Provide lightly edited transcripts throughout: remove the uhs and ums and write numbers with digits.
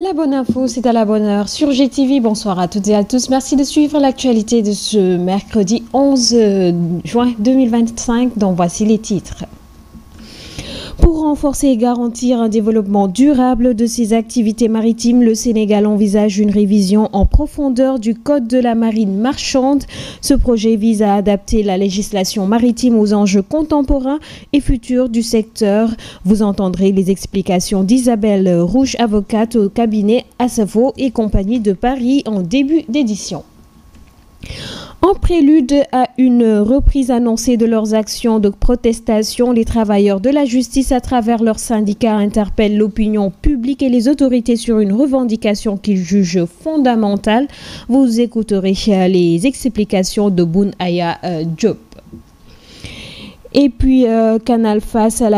La bonne info, c'est à la bonne heure sur GTV. Bonsoir à toutes et à tous. Merci de suivre l'actualité de ce mercredi 11 juin 2025, dont voici les titres. Pour renforcer et garantir un développement durable de ses activités maritimes, le Sénégal envisage une révision en profondeur du Code de la marine marchande. Ce projet vise à adapter la législation maritime aux enjeux contemporains et futurs du secteur. Vous entendrez les explications d'Isabelle Rouge, avocate au cabinet Assafo et compagnie de Paris en début d'édition. En prélude à une reprise annoncée de leurs actions de protestation, les travailleurs de la justice à travers leurs syndicats interpellent l'opinion publique et les autorités sur une revendication qu'ils jugent fondamentale. Vous écouterez les explications de Boun Aya Diop. Et puis, Canal face à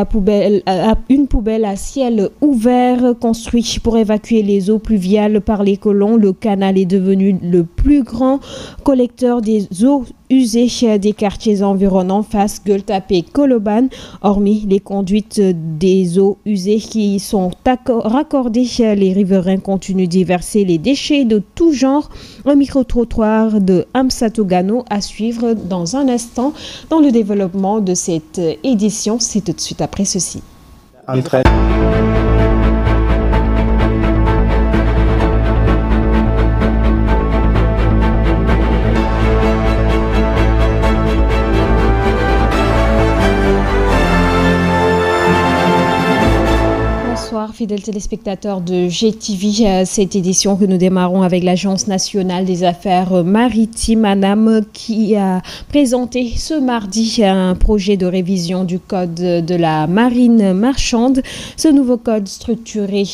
une poubelle à ciel ouvert construite pour évacuer les eaux pluviales par les colons. Le canal est devenu le plus grand collecteur des eaux usées des quartiers environnants, Fass, Gueule Tapée, Colobane. Hormis les conduites des eaux usées qui sont raccordées, les riverains continuent d'y verser les déchets de tout genre. Un micro-trottoir de Amsatou Gano à suivre dans un instant dans le développement de cette édition. C'est tout de suite après ceci. Bonsoir, fidèles téléspectateurs de GTV. Cette édition que nous démarrons avec l'Agence nationale des affaires maritimes, ANAM, qui a présenté ce mardi un projet de révision du Code de la marine marchande. Ce nouveau code structuré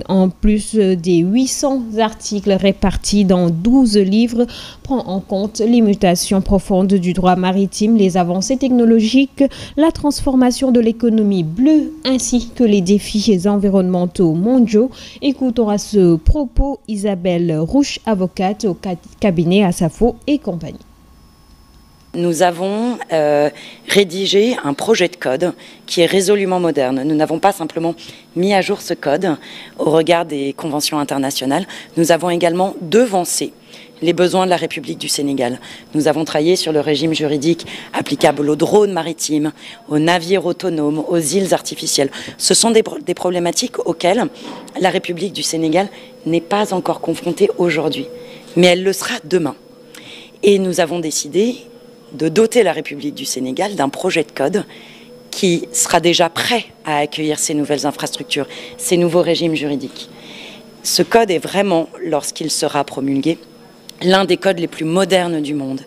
en plus des 800 articles répartis dans 12 livres prend en compte les mutations profondes du droit maritime, les avancées technologiques, la transformation de l'économie bleue ainsi que les défis environnementaux mondiaux. Écoutons à ce propos Isabelle Rouge, avocate au cabinet Assafo et compagnie. Nous avons rédigé un projet de code qui est résolument moderne. Nous n'avons pas simplement mis à jour ce code au regard des conventions internationales. Nous avons également devancé les besoins de la République du Sénégal. Nous avons travaillé sur le régime juridique applicable aux drones maritimes, aux navires autonomes, aux îles artificielles. Ce sont des problématiques auxquelles la République du Sénégal n'est pas encore confrontée aujourd'hui, mais elle le sera demain. Et nous avons décidé de doter la République du Sénégal d'un projet de code qui sera déjà prêt à accueillir ces nouvelles infrastructures, ces nouveaux régimes juridiques. Ce code est vraiment, lorsqu'il sera promulgué, l'un des codes les plus modernes du monde.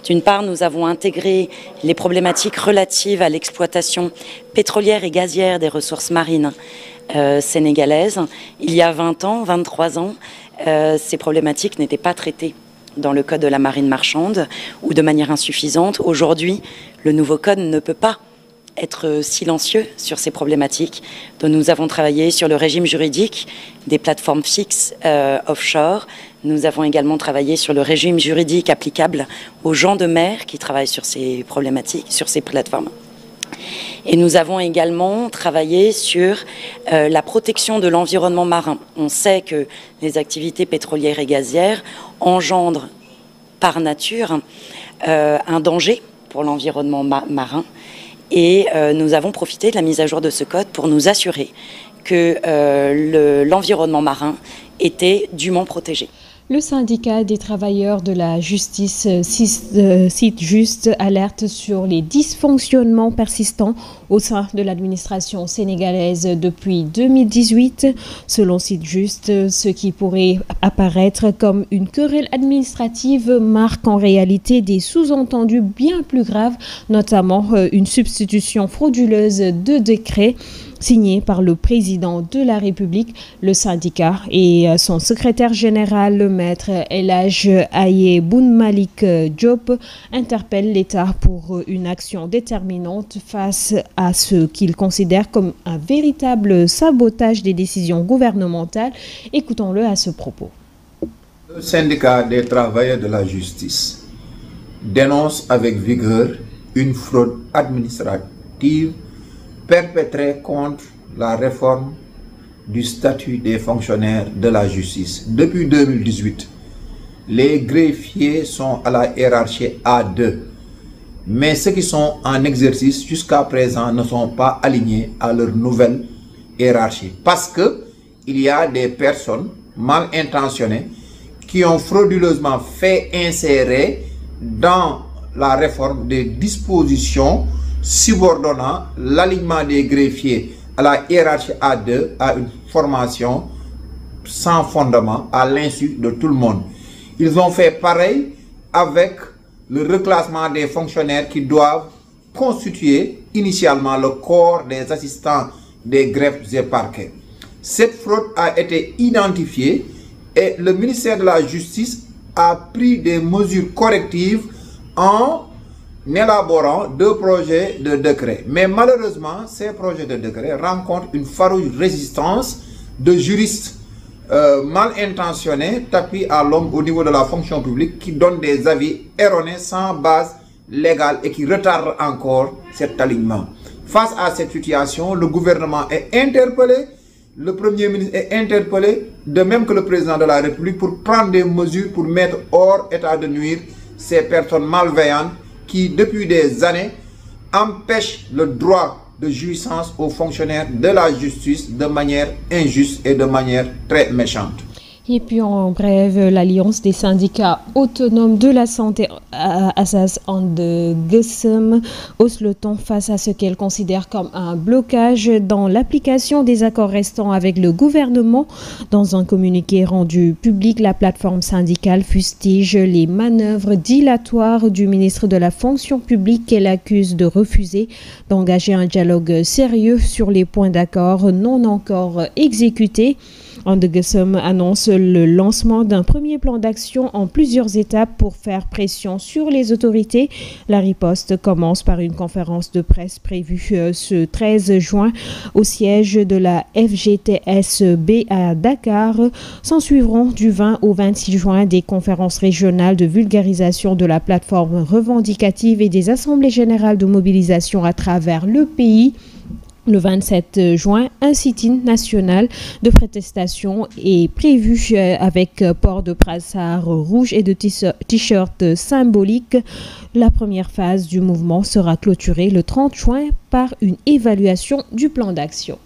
D'une part, nous avons intégré les problématiques relatives à l'exploitation pétrolière et gazière des ressources marines sénégalaises. Il y a 20 ans, 23 ans, ces problématiques n'étaient pas traitées dans le code de la marine marchande ou de manière insuffisante. Aujourd'hui, le nouveau code ne peut pas être silencieux sur ces problématiques. Donc nous avons travaillé sur le régime juridique des plateformes fixes offshore. Nous avons également travaillé sur le régime juridique applicable aux gens de mer qui travaillent sur ces problématiques, sur ces plateformes. Et nous avons également travaillé sur la protection de l'environnement marin. On sait que les activités pétrolières et gazières engendrent par nature un danger pour l'environnement marin. Et nous avons profité de la mise à jour de ce code pour nous assurer que l'environnement marin était dûment protégé. Le syndicat des travailleurs de la justice Cite Juste alerte sur les dysfonctionnements persistants au sein de l'administration sénégalaise depuis 2018. Selon Cite Juste, ce qui pourrait apparaître comme une querelle administrative marque en réalité des sous-entendus bien plus graves, notamment une substitution frauduleuse de décrets signé par le président de la République. Le syndicat et son secrétaire général, le maître El Hadj Aye Boun Malik Diop, interpellent l'État pour une action déterminante face à ce qu'ils considèrent comme un véritable sabotage des décisions gouvernementales. Écoutons-le à ce propos. Le syndicat des travailleurs de la justice dénonce avec vigueur une fraude administrative perpétrée contre la réforme du statut des fonctionnaires de la justice. Depuis 2018, les greffiers sont à la hiérarchie A2, mais ceux qui sont en exercice jusqu'à présent ne sont pas alignés à leur nouvelle hiérarchie parce que il y a des personnes mal intentionnées qui ont frauduleusement fait insérer dans la réforme des dispositions subordonnant l'alignement des greffiers à la hiérarchie A2 à une formation sans fondement à l'insu de tout le monde. Ils ont fait pareil avec le reclassement des fonctionnaires qui doivent constituer initialement le corps des assistants des greffes et parquets. Cette fraude a été identifiée et le ministère de la Justice a pris des mesures correctives en élaborant 2 projets de décret. Mais malheureusement, ces projets de décret rencontrent une farouche résistance de juristes mal intentionnés, tapis à l'homme au niveau de la fonction publique, qui donnent des avis erronés sans base légale et qui retardent encore cet alignement. Face à cette situation, le gouvernement est interpellé, le Premier ministre est interpellé, de même que le président de la République, pour prendre des mesures pour mettre hors état de nuire ces personnes malveillantes qui, depuis des années, empêchent le droit de jouissance aux fonctionnaires de la justice de manière injuste et de manière très méchante. Et puis en bref, l'Alliance des syndicats autonomes de la santé Assas and GSM hausse le ton face à ce qu'elle considère comme un blocage dans l'application des accords restants avec le gouvernement. Dans un communiqué rendu public, la plateforme syndicale fustige les manœuvres dilatoires du ministre de la fonction publique qu'elle accuse de refuser d'engager un dialogue sérieux sur les points d'accord non encore exécutés. And annonce le lancement d'un premier plan d'action en plusieurs étapes pour faire pression sur les autorités. La riposte commence par une conférence de presse prévue ce 13 juin au siège de la FGTSB à Dakar. S'en suivront du 20 au 26 juin des conférences régionales de vulgarisation de la plateforme revendicative et des assemblées générales de mobilisation à travers le pays. Le 27 juin, un sit-in national de protestation est prévu avec port de brassard rouge et de t-shirt symboliques. La première phase du mouvement sera clôturée le 30 juin par une évaluation du plan d'action.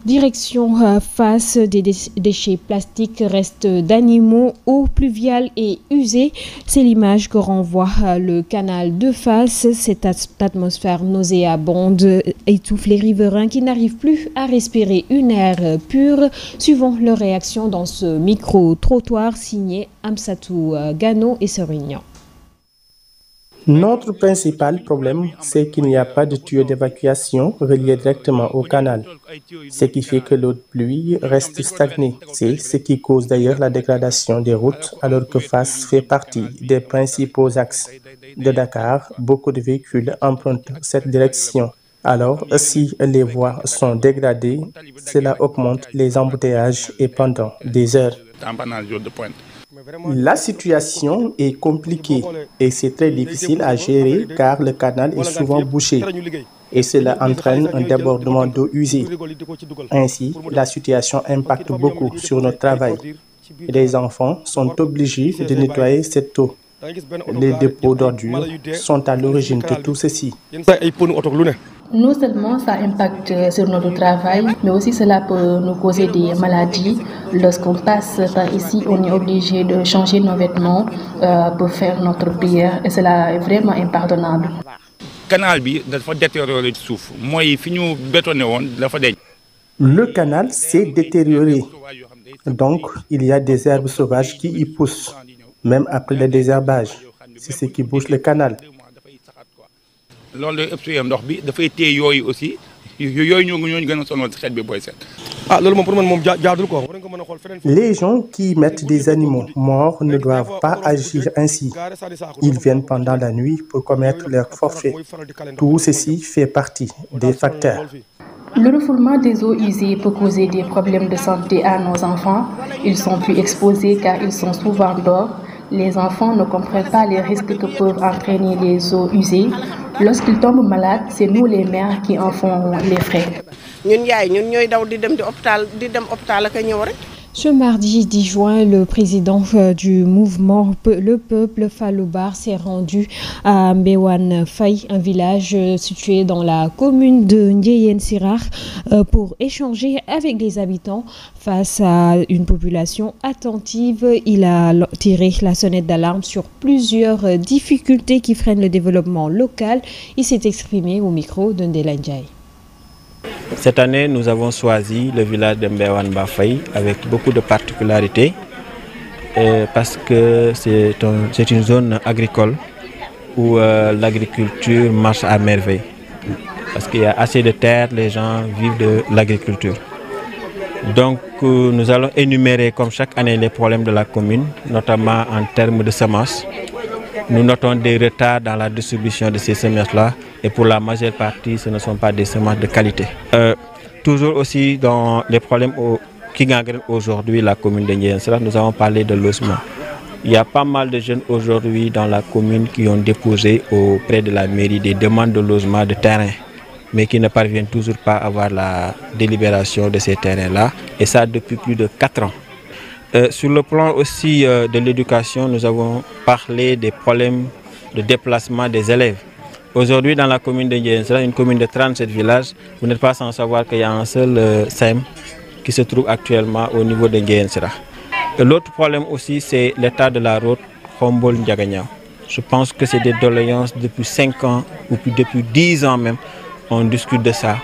Direction face des déchets plastiques, restes d'animaux, eau pluviale et usée. C'est l'image que renvoie le canal de Fass. Cette atmosphère nauséabonde étouffe les riverains qui n'arrivent plus à respirer une air pure. Suivons leur réaction dans ce micro-trottoir signé Amsatou Gano et Serignan. Notre principal problème, c'est qu'il n'y a pas de tuyau d'évacuation relié directement au canal, ce qui fait que l'eau de pluie reste stagnée. C'est ce qui cause d'ailleurs la dégradation des routes, alors que Fass fait partie des principaux axes de Dakar. Beaucoup de véhicules empruntent cette direction. Alors, si les voies sont dégradées, cela augmente les embouteillages et pendant des heures. La situation est compliquée et c'est très difficile à gérer car le canal est souvent bouché et cela entraîne un débordement d'eau usée. Ainsi, la situation impacte beaucoup sur notre travail. Les enfants sont obligés de nettoyer cette eau. Les dépôts d'ordures sont à l'origine de tout ceci. Non seulement ça impacte sur notre travail, mais aussi cela peut nous causer des maladies. Lorsqu'on passe par ici, on est obligé de changer nos vêtements pour faire notre prière et cela est vraiment impardonnable. Le canal s'est détérioré, donc il y a des herbes sauvages qui y poussent, même après le désherbage. C'est ce qui bouche le canal. Les gens qui mettent des animaux morts ne doivent pas agir ainsi. Ils viennent pendant la nuit pour commettre leur forfait. Tout ceci fait partie des facteurs. Le refoulement des eaux usées peut causer des problèmes de santé à nos enfants. Ils sont plus exposés car ils sont souvent dehors. Les enfants ne comprennent pas les risques que peuvent entraîner les eaux usées. Lorsqu'ils tombent malades, c'est nous les mères qui en font les frais. Ce mardi 10 juin, le président du mouvement Le Peuple Faloubar s'est rendu à Mbewan Faye, un village situé dans la commune de Ndiéyène Sirar, pour échanger avec les habitants face à une population attentive. Il a tiré la sonnette d'alarme sur plusieurs difficultés qui freinent le développement local. Il s'est exprimé au micro de Ndela Ndiaye. Cette année, nous avons choisi le village de Mbewan Faye avec beaucoup de particularités parce que c'est une zone agricole où l'agriculture marche à merveille. Parce qu'il y a assez de terre, les gens vivent de l'agriculture. Donc nous allons énumérer comme chaque année les problèmes de la commune, notamment en termes de semences. Nous notons des retards dans la distribution de ces semences-là et pour la majeure partie, ce ne sont pas des semences de qualité. Toujours aussi dans les problèmes qui gangrènent aujourd'hui la commune de Ndiéyène Sirar, nous avons parlé de logement. Il y a pas mal de jeunes aujourd'hui dans la commune qui ont déposé auprès de la mairie des demandes de logement de terrain, mais qui ne parviennent toujours pas à avoir la délibération de ces terrains-là, et ça depuis plus de 4 ans. Sur le plan aussi de l'éducation, nous avons parlé des problèmes de déplacement des élèves. Aujourd'hui, dans la commune de Ndiéyène Sirar, une commune de 37 villages, vous n'êtes pas sans savoir qu'il y a un seul SEM qui se trouve actuellement au niveau de Ndiéyène Sirar. L'autre problème aussi, c'est l'état de la route Khombole-Ndiaganyao. Je pense que c'est des doléances depuis 5 ans ou depuis 10 ans même, on discute de ça.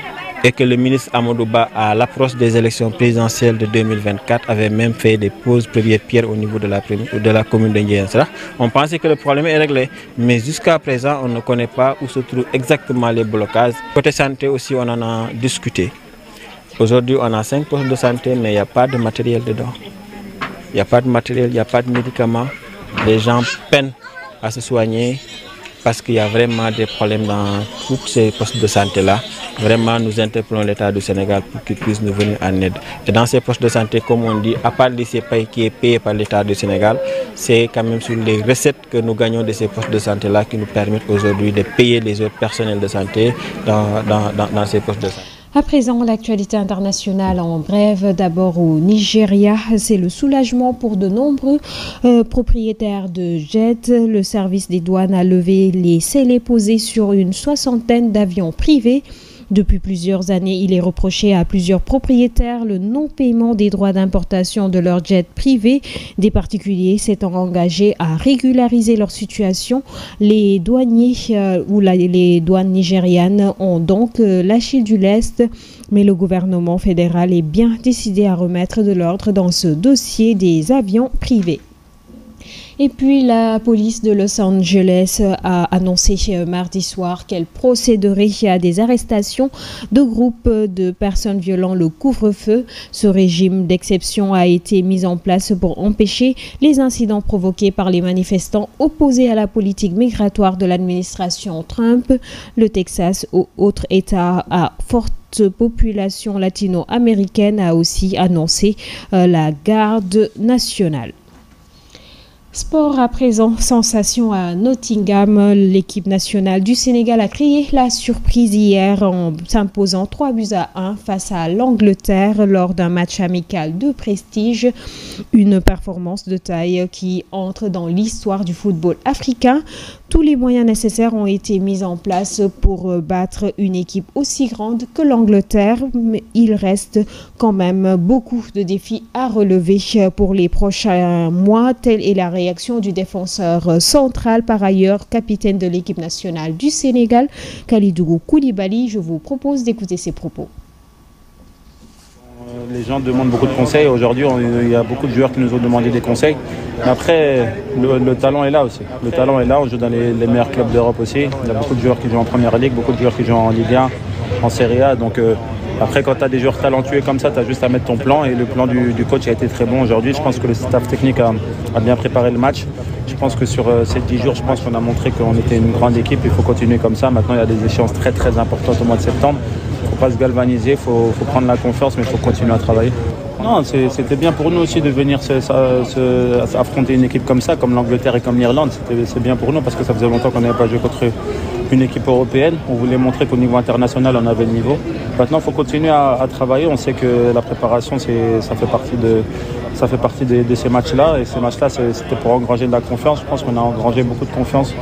Et que le ministre Amadou Ba, à l'approche des élections présidentielles de 2024, avait même fait des poses premières pierres au niveau de la commune de Ndiéyène Sirar. On pensait que le problème est réglé, mais jusqu'à présent, on ne connaît pas où se trouvent exactement les blocages. Côté santé aussi, on en a discuté. Aujourd'hui, on a 5 postes de santé, mais il n'y a pas de matériel dedans. Il n'y a pas de matériel, il n'y a pas de médicaments. Les gens peinent à se soigner parce qu'il y a vraiment des problèmes dans tous ces postes de santé-là. Vraiment, nous interpellons l'État du Sénégal pour qu'il puisse nous venir en aide. Et dans ces postes de santé, comme on dit, à part ces pays qui est payé par l'État du Sénégal, c'est quand même sur les recettes que nous gagnons de ces postes de santé-là qui nous permettent aujourd'hui de payer les autres personnels de santé dans ces postes de santé. À présent, l'actualité internationale en bref. D'abord au Nigeria, c'est le soulagement pour de nombreux propriétaires de jets. Le service des douanes a levé les scellés posés sur une 60aine d'avions privés. Depuis plusieurs années, il est reproché à plusieurs propriétaires le non-paiement des droits d'importation de leurs jets privés. Des particuliers s'étant engagés à régulariser leur situation. Les douaniers les douanes nigérianes ont donc lâché du lest. Mais le gouvernement fédéral est bien décidé à remettre de l'ordre dans ce dossier des avions privés. Et puis la police de Los Angeles a annoncé mardi soir qu'elle procéderait à des arrestations de groupes de personnes violant le couvre-feu. Ce régime d'exception a été mis en place pour empêcher les incidents provoqués par les manifestants opposés à la politique migratoire de l'administration Trump. Le Texas, autre État à forte population latino-américaine, a aussi annoncé la garde nationale. Sport à présent, sensation à Nottingham. L'équipe nationale du Sénégal a créé la surprise hier en s'imposant 3-1 face à l'Angleterre lors d'un match amical de prestige. Une performance de taille qui entre dans l'histoire du football africain. Tous les moyens nécessaires ont été mis en place pour battre une équipe aussi grande que l'Angleterre, mais il reste quand même beaucoup de défis à relever pour les prochains mois. Telle est la réaction du défenseur central, par ailleurs capitaine de l'équipe nationale du Sénégal, Kalidou Koulibaly. Je vous propose d'écouter ses propos. Les gens demandent beaucoup de conseils. Aujourd'hui, il y a beaucoup de joueurs qui nous ont demandé des conseils. Mais après, le talent est là aussi. Le talent est là. On joue dans les meilleurs clubs d'Europe aussi. Il y a beaucoup de joueurs qui jouent en Première Ligue, beaucoup de joueurs qui jouent en Ligue 1, en Serie A. Donc après, quand tu as des joueurs talentueux comme ça, tu as juste à mettre ton plan. Et le plan du coach a été très bon aujourd'hui. Je pense que le staff technique a bien préparé le match. Je pense que sur ces 10 jours, je pense qu'on a montré qu'on était une grande équipe. Il faut continuer comme ça. Maintenant, il y a des échéances très très importantes au mois de septembre. Il ne faut pas se galvaniser, il faut prendre la confiance, mais il faut continuer à travailler. Non, c'était bien pour nous aussi de venir affronter une équipe comme ça, comme l'Angleterre et comme l'Irlande. C'est bien pour nous parce que ça faisait longtemps qu'on n'avait pas joué une équipe européenne. On voulait montrer qu'au niveau international, on avait le niveau. Maintenant, il faut continuer à travailler. On sait que la préparation, ça fait partie de ces matchs-là. Et ces matchs-là, c'était pour engranger de la confiance. Je pense qu'on a engrangé beaucoup de confiance.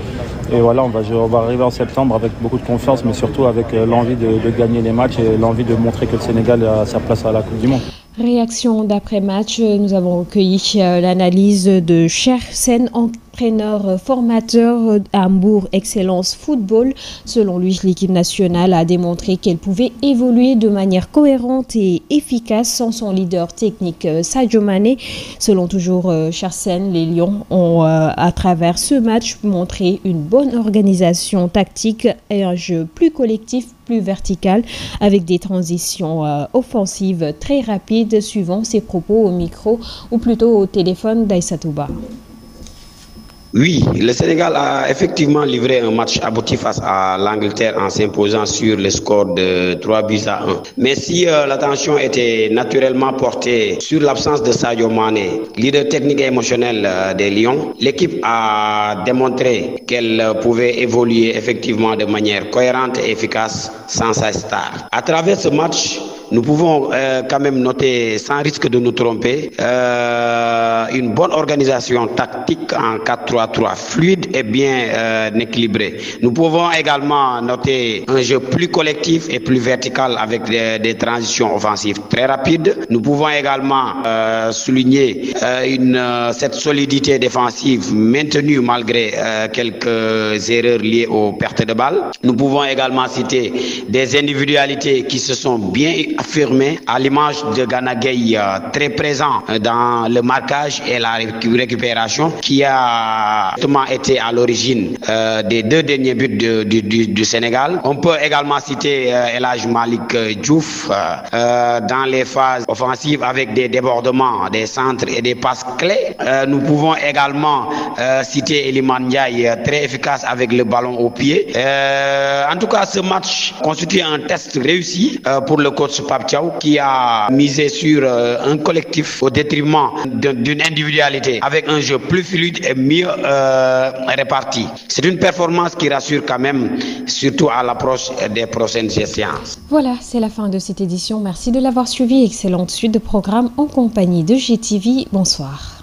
Et voilà, on va arriver en septembre avec beaucoup de confiance, mais surtout avec l'envie de gagner les matchs et l'envie de montrer que le Sénégal a sa place à la Coupe du Monde. Réaction d'après-match, nous avons recueilli l'analyse de Chersen, entraîneur formateur à Hambourg Excellence Football. Selon lui, l'équipe nationale a démontré qu'elle pouvait évoluer de manière cohérente et efficace sans son leader technique Sadio Mané. Selon toujours Chersen, les Lions ont à travers ce match montré une bonne organisation tactique et un jeu plus collectif, plus vertical, avec des transitions offensives très rapides, suivant ses propos au micro ou plutôt au téléphone d'Aïssatouba. Oui, le Sénégal a effectivement livré un match abouti face à l'Angleterre en s'imposant sur le score de 3-1. Mais si l'attention était naturellement portée sur l'absence de Sadio Mané, leader technique et émotionnel des Lions, l'équipe a démontré qu'elle pouvait évoluer effectivement de manière cohérente et efficace sans sa star. À travers ce match, nous pouvons quand même noter, sans risque de nous tromper, une bonne organisation tactique en 4-3-3, fluide et bien équilibrée. Nous pouvons également noter un jeu plus collectif et plus vertical avec des transitions offensives très rapides. Nous pouvons également souligner cette solidité défensive maintenue malgré quelques erreurs liées aux pertes de balles. Nous pouvons également citer des individualités qui se sont bien affirmées, à l'image de Gana Gueye, très présent dans le marquage et la récupération, qui a justement été à l'origine des 2 derniers buts du Sénégal. On peut également citer El Hadj Malick Diouf dans les phases offensives avec des débordements, des centres et des passes clés. Nous pouvons également citer Iliman Ndiaye, très efficace avec le ballon au pied. En tout cas, ce match constitue un test réussi pour le coach Pape Thiaw, qui a misé sur un collectif au détriment d'une individualité, avec un jeu plus fluide et mieux réparti. C'est une performance qui rassure quand même, surtout à l'approche des prochaines séances. Voilà, c'est la fin de cette édition. Merci de l'avoir suivi. Excellente suite de programmes en compagnie de GTV. Bonsoir.